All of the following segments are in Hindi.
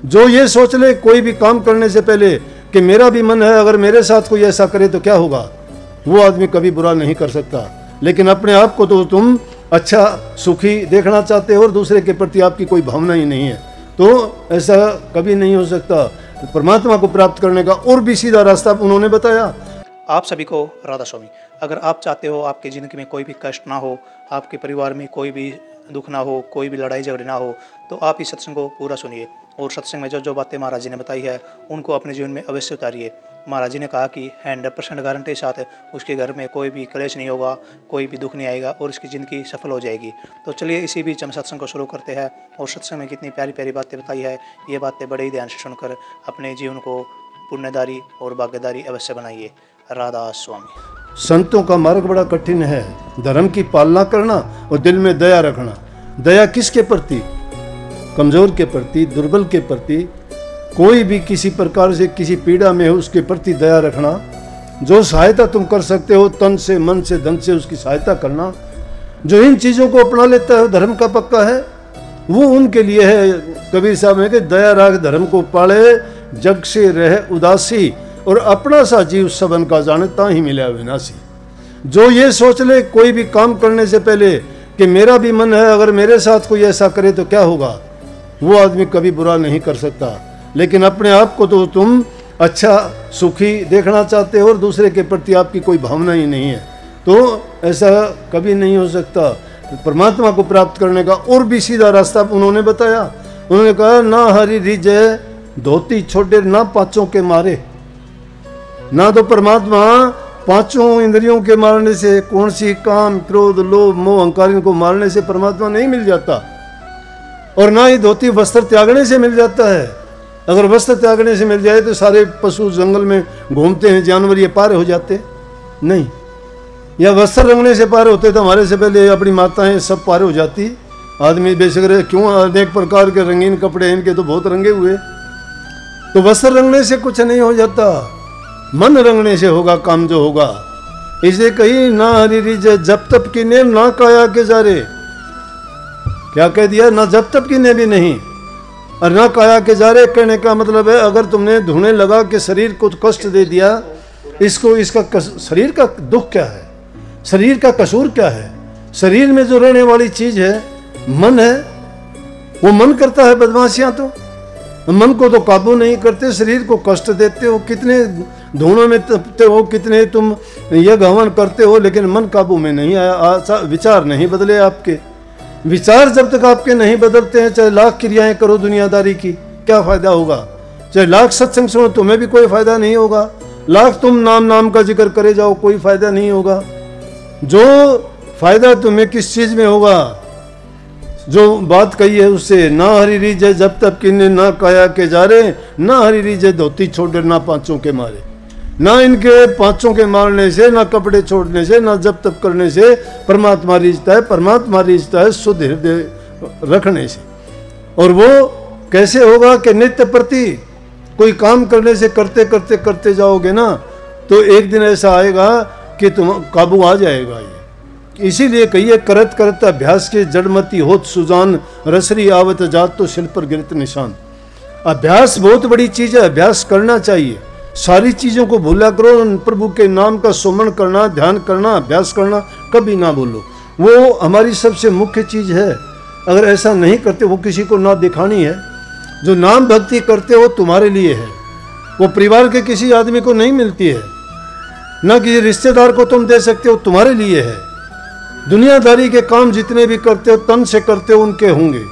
जो ये सोच ले कोई भी काम करने से पहले कि मेरा भी मन है, अगर मेरे साथ कोई ऐसा करे तो क्या होगा, वो आदमी कभी बुरा नहीं कर सकता। लेकिन अपने आप को तो तुम अच्छा सुखी देखना चाहते हो और दूसरे के प्रति आपकी कोई भावना ही नहीं है, तो ऐसा कभी नहीं हो सकता। परमात्मा को प्राप्त करने का और भी सीधा रास्ता उन्होंने बताया। आप सभी को राधा स्वामी। अगर आप चाहते हो आपकी ज़िंदगी में कोई भी कष्ट ना हो, आपके परिवार में कोई भी दुख ना हो, कोई भी लड़ाई झगड़े ना हो, तो आप इस सत्संग को पूरा सुनिए और सत्संग में जो जो बातें महाराज जी ने बताई है उनको अपने जीवन में अवश्य उतारिए। महाराज जी ने कहा कि 100% गारंटी के साथ उसके घर में कोई भी क्लेश नहीं होगा, कोई भी दुख नहीं आएगा और उसकी ज़िंदगी सफल हो जाएगी। तो चलिए इसी बीच हम सत्संग को शुरू करते हैं और सत्संग में कितनी प्यारी प्यारी बातें बताई है, ये बातें बड़े ही ध्यान से सुनकर अपने जीवन को पुण्यदारी और भाग्यदारी अवश्य बनाइए। राधा स्वामी। संतों का मार्ग बड़ा कठिन है, धर्म की पालना करना और दिल में दया रखना। दया किसके प्रति? कमजोर के प्रति, दुर्बल के प्रति, कोई भी किसी प्रकार से किसी पीड़ा में हो उसके प्रति दया रखना। जो सहायता तुम कर सकते हो तन से, मन से, धन से उसकी सहायता करना। जो इन चीज़ों को अपना लेता है धर्म का पक्का है, वो उनके लिए है। कबीर साहब ने कि दया राख धर्म को पाले, जग से रहे उदासी, और अपना सा जीव सबन का जाने ताही मिला विनाशी। जो ये सोच ले कोई भी काम करने से पहले कि मेरा भी मन है, अगर मेरे साथ कोई ऐसा करे तो क्या होगा, वो आदमी कभी बुरा नहीं कर सकता। लेकिन अपने आप को तो तुम अच्छा सुखी देखना चाहते हो और दूसरे के प्रति आपकी कोई भावना ही नहीं है, तो ऐसा कभी नहीं हो सकता। परमात्मा को प्राप्त करने का और भी सीधा रास्ता उन्होंने बताया। उन्होंने कहा ना हरि रिजय धोती छोटे ना पांचों के मारे। ना तो परमात्मा पांचों इंद्रियों के मारने से, कौन सी काम क्रोध लोभ मोह अहंकार इनको मारने से परमात्मा नहीं मिल जाता, और ना ही धोती वस्त्र त्यागने से मिल जाता है। अगर वस्त्र त्यागने से मिल जाए तो सारे पशु जंगल में घूमते हैं जानवर, ये पार हो जाते नहीं। या वस्त्र रंगने से पार होते तो हमारे से पहले अपनी माताएं सब पार हो जाती। आदमी बेशक क्यों अनेक प्रकार के रंगीन कपड़े, इनके तो बहुत रंगे हुए। तो वस्त्र रंगने से कुछ नहीं हो जाता, मन रंगने से होगा काम जो होगा। इसे कही ना हरि रिज जब तप की ने ना काया के जारे। क्या कह दिया? ना जब तप की ने भी नहीं और ना काया के जारे। कहने का मतलब है अगर तुमने धुने लगा के शरीर को कष्ट दे दिया, इसको इसका शरीर का दुख क्या है, शरीर का कसूर क्या है? शरीर में जो रहने वाली चीज है मन है, वो मन करता है बदमाशियां। तो मन को तो काबू नहीं करते, शरीर को कष्ट देते हो, कितने धुनों में तपते हो, कितने तुम यज्ञ हवन करते हो, लेकिन मन काबू में नहीं आया। विचार नहीं बदले आपके। विचार जब तक आपके नहीं बदलते हैं, चाहे लाख क्रियाएं करो दुनियादारी की, क्या फायदा होगा? चाहे लाख सत्संग सुनो, तुम्हें भी कोई फायदा नहीं होगा। लाख तुम नाम का जिक्र करे जाओ, कोई फायदा नहीं होगा। जो फायदा तुम्हें किस चीज में होगा? जो बात कही है उससे, ना हरि रिजय जब तक किन्ने ना काया के जारे, ना हरि रिजय धोती छोड़े ना पांचों के मारे। ना इनके पांचों के मारने से, ना कपड़े छोड़ने से, ना जब तप करने से परमात्मा रिझता है। परमात्मा रिझता है शुद्ध हृदय रखने से। और वो कैसे होगा कि नित्य प्रति कोई काम करने से करते जाओगे ना, तो एक दिन ऐसा आएगा कि तुम काबू आ जाएगा। ये इसीलिए कहिए करत करत अभ्यास के जड़मती होत सुजान, रसरी आवत जात तो शिल पर गिरत निशान। अभ्यास बहुत बड़ी चीज है, अभ्यास करना चाहिए। सारी चीजों को भूला करो, प्रभु के नाम का सुमन करना, ध्यान करना, अभ्यास करना कभी ना भूलो। वो हमारी सबसे मुख्य चीज है। अगर ऐसा नहीं करते, वो किसी को ना दिखानी है। जो नाम भक्ति करते हो तुम्हारे लिए है, वो परिवार के किसी आदमी को नहीं मिलती है, ना किसी रिश्तेदार को तुम दे सकते हो, तुम्हारे लिए है। दुनियादारी के काम जितने भी करते हो, तन से करते हो उनके होंगे,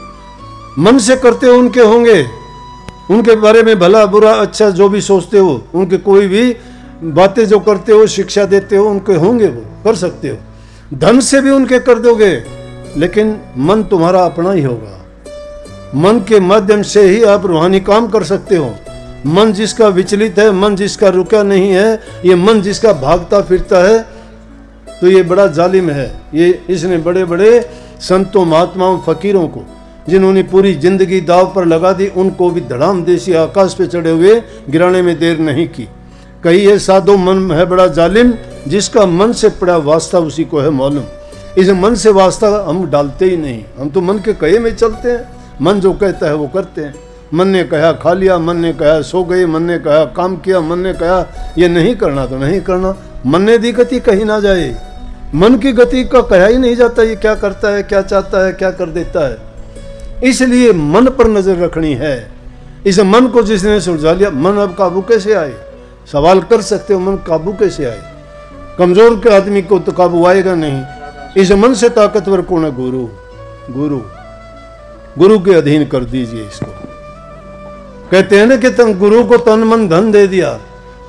मन से करते हो उनके होंगे। उनके बारे में भला बुरा अच्छा जो भी सोचते हो, उनके कोई भी बातें जो करते हो, शिक्षा देते हो, उनके होंगे, वो कर सकते हो। धन से भी उनके कर दोगे, लेकिन मन तुम्हारा अपना ही होगा। मन के माध्यम से ही आप रूहानी काम कर सकते हो। मन जिसका विचलित है, मन जिसका रुका नहीं है, ये मन जिसका भागता फिरता है, तो ये बड़ा जालिम है। ये इसने बड़े बड़े संतों महात्माओं फकीरों को, जिन्होंने पूरी जिंदगी दाव पर लगा दी, उनको भी धड़ाम देसी आकाश पे चढ़े हुए गिराने में देर नहीं की। कही है साधो मन है बड़ा जालिम, जिसका मन से पड़ा वास्ता उसी को है मालूम। इस मन से वास्ता हम डालते ही नहीं, हम तो मन के कहे में चलते हैं। मन जो कहता है वो करते हैं। मन ने कहा खा लिया, मन ने कहा सो गए, मन ने कहा काम किया, मन ने कहा ये नहीं करना तो नहीं करना। मन ने दी गति कहीं ना जाए, मन की गति का कहा ही नहीं जाता ये क्या करता है, क्या चाहता है, क्या कर देता है। इसलिए मन पर नजर रखनी है। इस मन को जिसने सुलझा लिया, मन अब काबू कैसे आए? सवाल कर सकते हो मन काबू कैसे आए? कमजोर के आदमी को तो काबू आएगा नहीं। इस मन से ताकतवर कौन है? गुरु। गुरु गुरु के अधीन कर दीजिए इसको। कहते हैं ना कि तुम गुरु को तन मन धन दे दिया।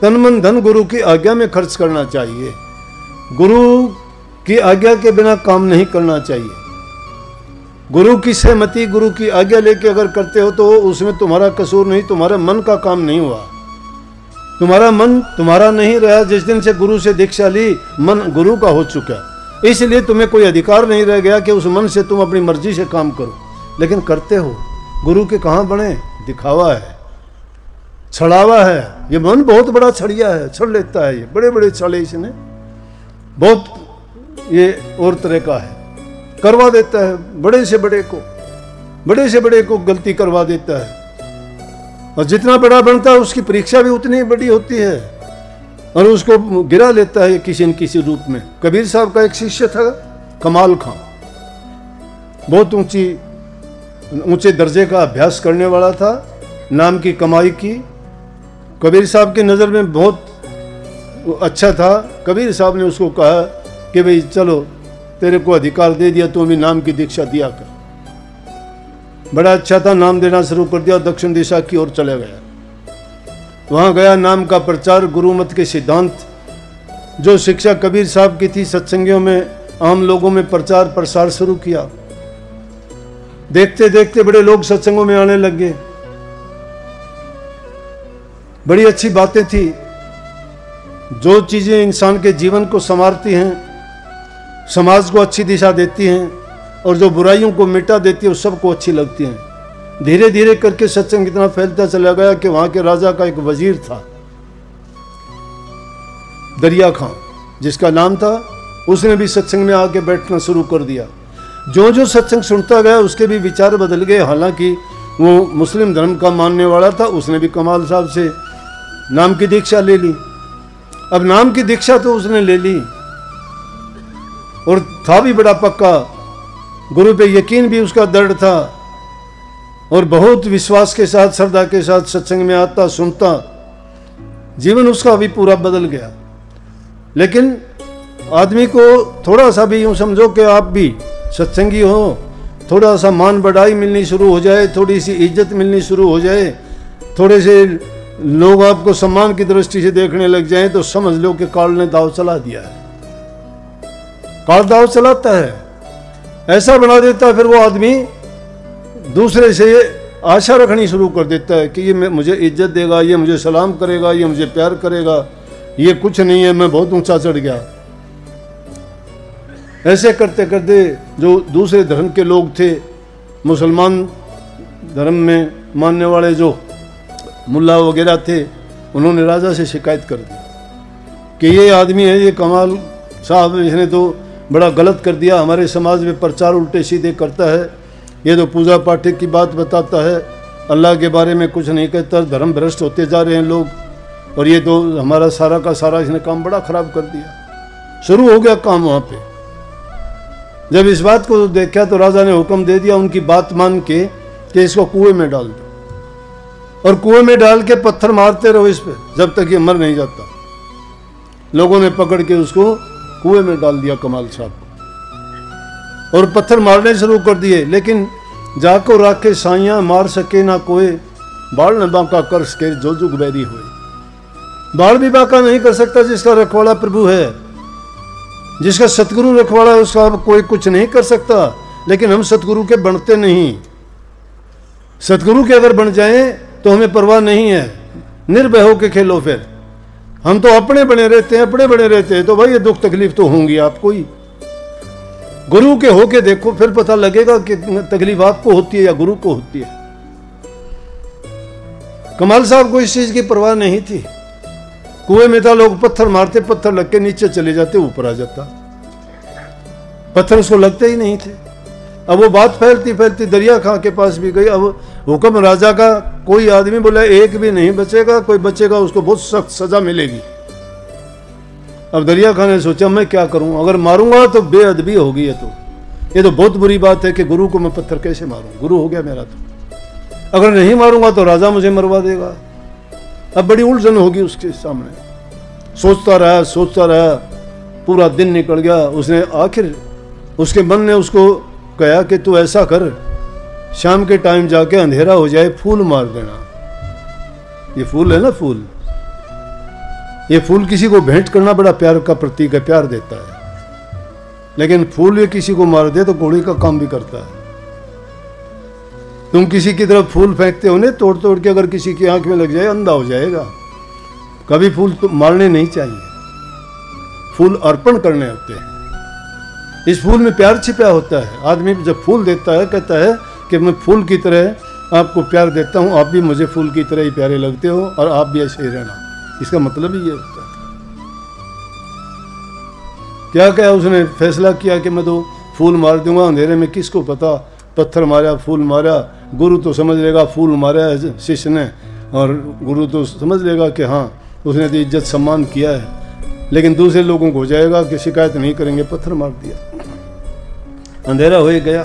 तन मन धन गुरु की आज्ञा में खर्च करना चाहिए। गुरु की आज्ञा के बिना काम नहीं करना चाहिए। गुरु की सहमति, गुरु की आज्ञा लेके अगर करते हो तो उसमें तुम्हारा कसूर नहीं, तुम्हारे मन का काम नहीं हुआ। तुम्हारा मन तुम्हारा नहीं रहा। जिस दिन से गुरु से दीक्षा ली, मन गुरु का हो चुका। इसलिए तुम्हें कोई अधिकार नहीं रह गया कि उस मन से तुम अपनी मर्जी से काम करो, लेकिन करते हो। गुरु के कहाँ बने? दिखावा है, छड़ावा है। ये मन बहुत बड़ा छड़िया है, छड़ लेता है। ये बड़े बड़े छड़े इसने बहुत ये और तरह का है, करवा देता है। बड़े से बड़े को गलती करवा देता है। और जितना बड़ा बनता है उसकी परीक्षा भी उतनी बड़ी होती है, और उसको गिरा लेता है किसी न किसी रूप में। कबीर साहब का एक शिष्य था कमाल खां, बहुत ऊंचे दर्जे का अभ्यास करने वाला था, नाम की कमाई की। कबीर साहब की नज़र में बहुत अच्छा था। कबीर साहब ने उसको कहा कि भाई चलो तेरे को अधिकार दे दिया, तू भी नाम की दीक्षा दिया कर। बड़ा अच्छा था, नाम देना शुरू कर दिया। दक्षिण दिशा की ओर चले गया। वहाँ गया, नाम का प्रचार, गुरुमत के सिद्धांत, जो शिक्षा कबीर साहब की थी, सत्संगियों में, आम लोगों में प्रचार प्रसार शुरू किया। देखते देखते बड़े लोग सत्संगों में आने लग गए। बड़ी अच्छी बातें थी। जो चीज़ें इंसान के जीवन को संवारती हैं, समाज को अच्छी दिशा देती हैं, और जो बुराइयों को मिटा देती है, उस सबको अच्छी लगती हैं। धीरे धीरे करके सत्संग इतना फैलता चला गया कि वहाँ के राजा का एक वजीर था, दरिया खां जिसका नाम था। उसने भी सत्संग में आके बैठना शुरू कर दिया। जो जो सत्संग सुनता गया उसके भी विचार बदल गए। हालांकि वो मुस्लिम धर्म का मानने वाला था। उसने भी कमाल साहब से नाम की दीक्षा ले ली। अब नाम की दीक्षा तो उसने ले ली, और था भी बड़ा पक्का। गुरु पे यकीन भी उसका दृढ़ था, और बहुत विश्वास के साथ, श्रद्धा के साथ सत्संग में आता, सुनता। जीवन उसका भी पूरा बदल गया। लेकिन आदमी को थोड़ा सा भी यूँ समझो कि आप भी सत्संगी हो, थोड़ा सा मान बढ़ाई मिलनी शुरू हो जाए, थोड़ी सी इज्जत मिलनी शुरू हो जाए, थोड़े से लोग आपको सम्मान की दृष्टि से देखने लग जाएं, तो समझ लो कि काल ने दाव चला दिया है। काल दाव चलाता है, ऐसा बना देता है। फिर वो आदमी दूसरे से आशा रखनी शुरू कर देता है कि ये मुझे इज्जत देगा, ये मुझे सलाम करेगा, ये मुझे प्यार करेगा, ये कुछ नहीं है, मैं बहुत ऊंचा चढ़ गया। ऐसे करते करते जो दूसरे धर्म के लोग थे, मुसलमान धर्म में मानने वाले जो मुल्ला वगैरह थे, उन्होंने राजा से शिकायत कर दी कि ये आदमी है, ये कमाल साहब, इसने तो बड़ा गलत कर दिया, हमारे समाज में प्रचार उल्टे सीधे करता है, ये तो पूजा पाठ की बात बताता है, अल्लाह के बारे में कुछ नहीं कहता, धर्म भ्रष्ट होते जा रहे हैं लोग, और ये तो हमारा सारा का सारा इसने काम बड़ा खराब कर दिया। शुरू हो गया काम वहाँ पे। जब इस बात को देखा तो राजा ने हुक्म दे दिया उनकी बात मान के कि इसको कुएं में डाल दो, और कुएं में डाल के पत्थर मारते रहो इस पे जब तक ये मर नहीं जाता। लोगों ने पकड़ के उसको कुएं में डाल दिया कमाल साहब को, और पत्थर मारने शुरू कर दिए। लेकिन जाको राखे साइयां मार सके ना कोई, बाल न बांका कर सके जो जुग बैरी हुए। बाल भी बांका नहीं कर सकता जिसका रखवाला प्रभु है, जिसका सतगुरु रखवाला है, उसका कोई कुछ नहीं कर सकता। लेकिन हम सतगुरु के बनते नहीं। सतगुरु के अगर बन जाएं तो हमें परवाह नहीं है, निर्भय होके खेलो। फिर हम तो अपने बने रहते हैं, अपने बने रहते हैं, तो भाई ये दुख तकलीफ तो होंगी आपको ही। गुरु के होके देखो, फिर पता लगेगा कि तकलीफ आपको होती है या गुरु को होती है। कमाल साहब को इस चीज की परवाह नहीं थी। कुएं में था, लोग पत्थर मारते, पत्थर लग के नीचे चले जाते, ऊपर आ जाता, पत्थर उसको लगते ही नहीं थे। अब वो बात फैलती फैलती दरिया खां के पास भी गई। अब हुक्म राजा का, कोई आदमी बोला एक भी नहीं बचेगा, कोई बचेगा उसको बहुत सख्त सजा मिलेगी। अब दरिया खां ने सोचा मैं क्या करूं, अगर मारूंगा तो बेअदबी होगी, ये तो बहुत बुरी बात है कि गुरु को मैं पत्थर कैसे मारूं, गुरु हो गया मेरा तो। अगर नहीं मारूंगा तो राजा मुझे मरवा देगा। अब बड़ी उलझन होगी उसके सामने। सोचता रहा, पूरा दिन निकल गया। उसने आखिर उसके मन ने उसको कहा कि तू ऐसा कर, शाम के टाइम जाके अंधेरा हो जाए फूल मार देना। ये फूल है ना, फूल, ये फूल किसी को भेंट करना बड़ा प्यार का प्रतीक है, प्यार देता है। लेकिन फूल ये किसी को मार दे तो घोड़े का काम भी करता है। तुम किसी की तरफ फूल फेंकते हो ना, तोड़ तोड़ के, अगर किसी की आंख में लग जाए अंधा हो जाएगा। कभी फूल तो मारने नहीं चाहिए, फूल अर्पण करने होते हैं। इस फूल में प्यार छिपा होता है। आदमी जब फूल देता है कहता है कि मैं फूल की तरह आपको प्यार देता हूँ, आप भी मुझे फूल की तरह ही प्यारे लगते हो और आप भी ऐसे ही रहना। इसका मतलब ही ये होता है। क्या उसने फैसला किया कि मैं तो फूल मार दूंगा, अंधेरे में किसको पता, पत्थर मारा फूल मारा, गुरु तो समझ लेगा फूल मारा है शिष्य ने, और गुरु तो समझ लेगा कि हाँ उसने तो इज्जत सम्मान किया है। लेकिन दूसरे लोगों को हो जाएगा कि शिकायत नहीं करेंगे, पत्थर मार दिया। अंधेरा हो गया।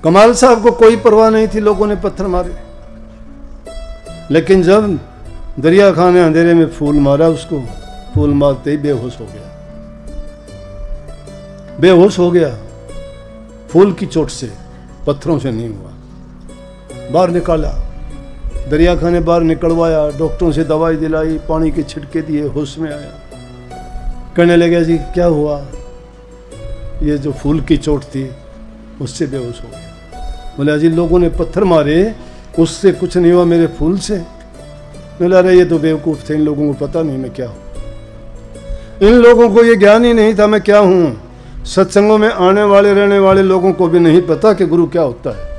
कमाल साहब को कोई परवाह नहीं थी, लोगों ने पत्थर मारे। लेकिन जब दरिया खां ने अंधेरे में फूल मारा, उसको फूल मारते ही बेहोश हो गया। फूल की चोट से, पत्थरों से नहीं हुआ। बाहर निकाला, दरिया खां ने बाहर निकलवाया, डॉक्टरों से दवाई दिलाई, पानी के छिड़के दिए, होश में आया। कहने लगे जी क्या हुआ, ये जो फूल की चोट थी उससे बेहोश हो गया। बोले जी लोगों ने पत्थर मारे, उससे कुछ नहीं हुआ, मेरे फूल से। बोला अरे ये तो बेवकूफ़ थे, इन लोगों को पता नहीं मैं क्या हूँ। इन लोगों को ये ज्ञान ही नहीं था मैं क्या हूँ। सत्संगों में आने वाले रहने वाले लोगों को भी नहीं पता कि गुरु क्या होता है।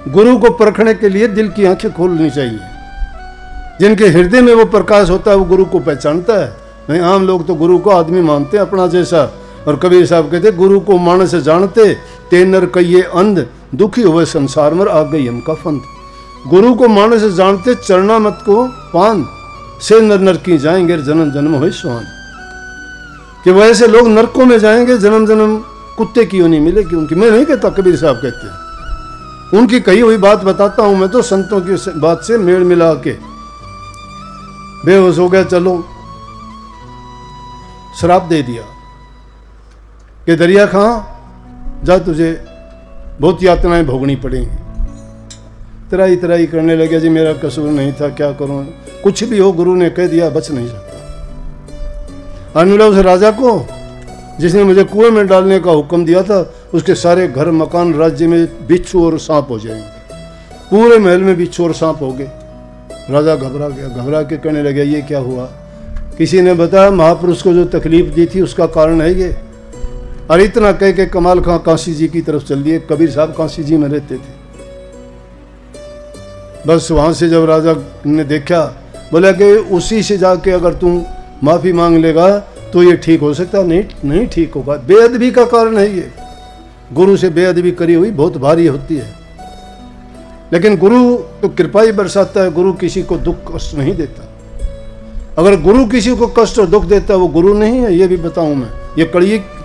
गुरु को परखने के लिए दिल की आंखें खोलनी चाहिए। जिनके हृदय में वो प्रकाश होता है वो गुरु को पहचानता है। नहीं, आम लोग तो गुरु को आदमी मानते हैं अपना जैसा। और कबीर साहब कहते गुरु को मानस जानते, ते नर कहिए अंध, दुखी हुए संसार में आ गई हमका फंद। गुरु को मानस जानते, चरना मत को पान, से नर नर की जाएंगे जन्म जन्म हुए सुहान। कि वैसे लोग नरकों में जाएंगे, जन्म जन्म कुत्ते की नहीं मिलेगी उनकी। मैं नहीं कहता, कबीर साहब कहते हैं। उनकी कही हुई बात बताता हूं मैं तो, संतों की बात से मेल मिला के। बेहोश हो गया, चलो श्राप दे दिया कि दरिया खां जा, तुझे बहुत यातनाएं भोगनी पड़ेंगी। तराई तराई करने लगे, जी मेरा कसूर नहीं था, क्या करूं, कुछ भी हो, गुरु ने कह दिया, बच नहीं सकता। अनुला उस राजा को जिसने मुझे कुएं में डालने का हुक्म दिया था, उसके सारे घर मकान राज्य में बिच्छू और सांप हो जाएंगे। पूरे महल में बिच्छू और सांप हो गए। राजा घबरा गया, घबरा के कहने लगे ये क्या हुआ। किसी ने बताया महापुरुष को जो तकलीफ दी थी उसका कारण है ये। और इतना कह के कमाल खां काशी जी की तरफ चल दिए। कबीर साहब काशी जी में रहते थे। बस वहां से जब राजा ने देखा, बोला कि उसी से जाके अगर तुम माफी मांग लेगा तो ये ठीक हो सकता। नहीं ठीक होगा, बेअदबी का कारण है ये। गुरु से बेअदबी करी हुई बहुत भारी होती है। लेकिन गुरु तो कृपा ही बरसाता है, गुरु किसी को दुख कष्ट नहीं देता। अगर गुरु किसी को कष्ट और दुख देता है वो गुरु नहीं है, ये भी बताऊं मैं। ये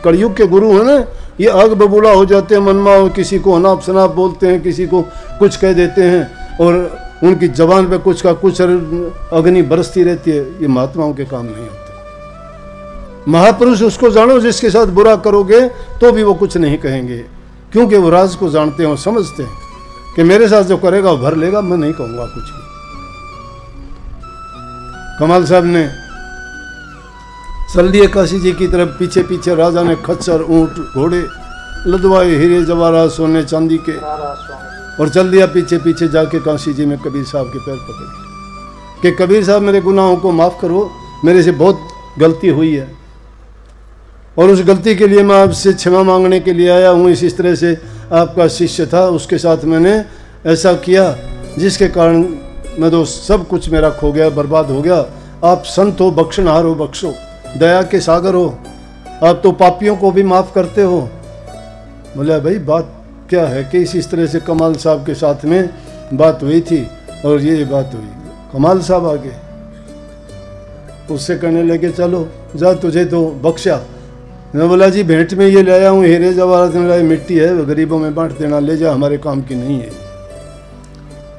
कलयुग के गुरु है ना, ये आग बबूला हो जाते हैं, मनमाओ, किसी को अनाप शनाप बोलते हैं, किसी को कुछ कह देते हैं और उनकी जबान पे कुछ का कुछ अग्नि बरसती रहती है। ये महात्माओं के काम नहीं होते। महापुरुष उसको जानो जिसके साथ बुरा करोगे तो भी वो कुछ नहीं कहेंगे, क्योंकि वो राज को जानते हैं और समझते हैं कि मेरे साथ जो करेगा वो भर लेगा, मैं नहीं कहूँगा कुछ भी। कमाल साहब ने चल दिए काशी जी की तरफ। पीछे पीछे राजा ने खच्चर, ऊंट, घोड़े लदवाए, हीरे जवाहरात सोने चांदी के, और चल दिया पीछे पीछे जाके काशी जी में कबीर साहब के पैर पकड़ के कबीर साहब मेरे गुनाहों को माफ़ करो, मेरे से बहुत गलती हुई है और उस गलती के लिए मैं आपसे क्षमा मांगने के लिए आया हूँ। इस तरह से आपका शिष्य था, उसके साथ मैंने ऐसा किया जिसके कारण मैं तो सब कुछ मेरा खो गया, बर्बाद हो गया। आप संत हो, बख्शनहार हो, बख्शो, दया के सागर हो। आप तो पापियों को भी माफ़ करते हो। बोला भाई बात क्या है कि इस तरह से कमाल साहब के साथ में बात हुई थी और ये बात हुई। कमाल साहब आ गए, उससे कहने लगे चलो जा तुझे तो बख्शा। मैं बोला जी भेंट में ये ले आया हूँ, हीरे जवाहरात में लाई मिट्टी है, गरीबों में बांट देना, ले जा, हमारे काम की नहीं है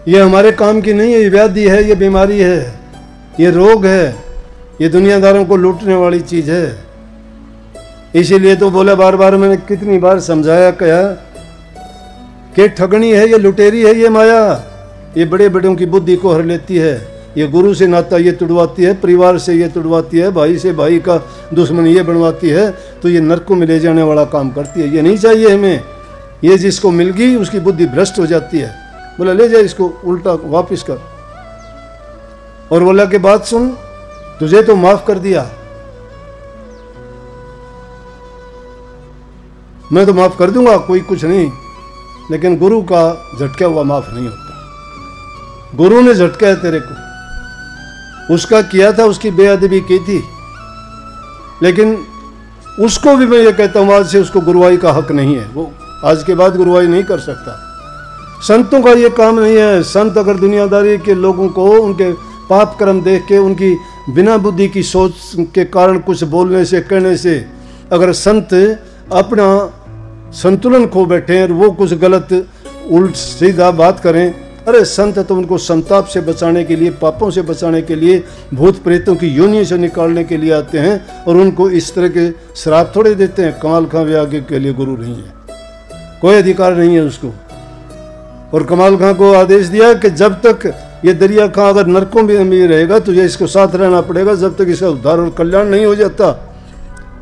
ये, हमारे काम की नहीं है, ये व्याधि है, ये बीमारी है, ये रोग है, ये दुनियादारों को लूटने वाली चीज़ है। इसीलिए तो बोला बार बार, मैंने कितनी बार समझाया कहा कि ठगनी है, ये लुटेरी है, ये माया, ये बड़े बड़ों की बुद्धि को हर लेती है, ये गुरु से नाता ये तुड़वाती है, परिवार से ये तुड़वाती है, भाई से भाई का दुश्मन ये बनवाती है, तो ये नरकों में ले जाने वाला काम करती है। ये नहीं चाहिए हमें, ये जिसको मिल गई उसकी बुद्धि भ्रष्ट हो जाती है। बोला ले जा इसको, उल्टा वापिस कर। और बोला कि बात सुन, तुझे तो माफ कर दिया, मैं तो माफ कर दूंगा, कोई कुछ नहीं, लेकिन गुरु का झटका हुआ माफ नहीं होता। गुरु ने झटकाया तेरे को, उसका किया था, उसकी बेअदबी की थी, लेकिन उसको भी मैं ये कहता हूँ आज से उसको गुरुवाई का हक नहीं है, वो आज के बाद गुरुवाई नहीं कर सकता। संतों का ये काम नहीं है। संत अगर दुनियादारी के लोगों को उनके पाप कर्म देख के, उनकी बिना बुद्धि की सोच के कारण कुछ बोलने से कहने से अगर संत अपना संतुलन खो बैठे और वो कुछ गलत उल्ट सीधा बात करें, अरे संत तो उनको संताप से बचाने के लिए, पापों से बचाने के लिए, भूत प्रेतों की योनि से निकालने के लिए आते हैं और उनको इस तरह के श्राप थोड़े देते हैं। कमाल खां भी आगे के लिए गुरु नहीं है, कोई अधिकार नहीं है उसको। और कमाल खां को आदेश दिया कि जब तक ये दरिया खां अगर नरकों में रहेगा तुझे इसको साथ रहना पड़ेगा, जब तक इसका उद्धार और कल्याण नहीं हो जाता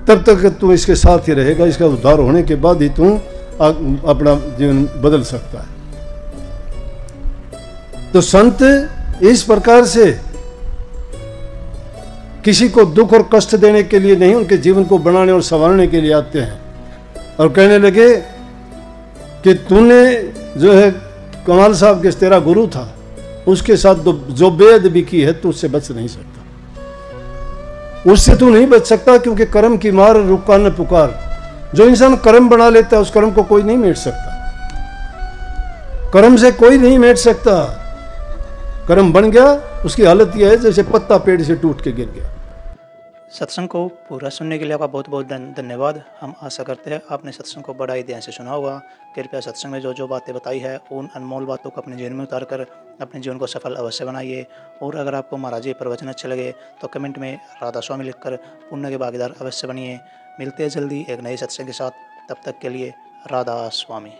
तब तक तू इसके साथ ही रहेगा, इसका उद्धार होने के बाद ही तू अपना जीवन बदल सकता है। तो संत इस प्रकार से किसी को दुख और कष्ट देने के लिए नहीं, उनके जीवन को बनाने और संवारने के लिए आते हैं। और कहने लगे कि तूने जो है कमाल साहब के तेरा गुरु था, उसके साथ जो बेअदबी की है तू उससे बच नहीं सकता, उससे तू नहीं बच सकता, क्योंकि कर्म की मार रुका न पुकार। जो इंसान कर्म बना लेता है उस कर्म को कोई नहीं मिट सकता, कर्म से कोई नहीं मिट सकता। कर्म बन गया, उसकी हालत यह है जैसे पत्ता पेड़ से टूट के गिर गया। सत्संग को पूरा सुनने के लिए आपका बहुत बहुत धन्यवाद। हम आशा करते हैं आपने सत्संग को बड़ा ही ध्यान से सुना होगा। कृपया सत्संग में जो जो बातें बताई है उन अनमोल बातों को अपने जीवन में उतार कर अपने जीवन को सफल अवश्य बनाइए। और अगर आपको महाराज जी प्रवचन अच्छे लगे तो कमेंट में राधा स्वामी लिखकर पुण्य के भागीदार अवश्य बनिए। मिलते हैं जल्दी एक नए सत्संग के साथ, तब तक के लिए राधा स्वामी।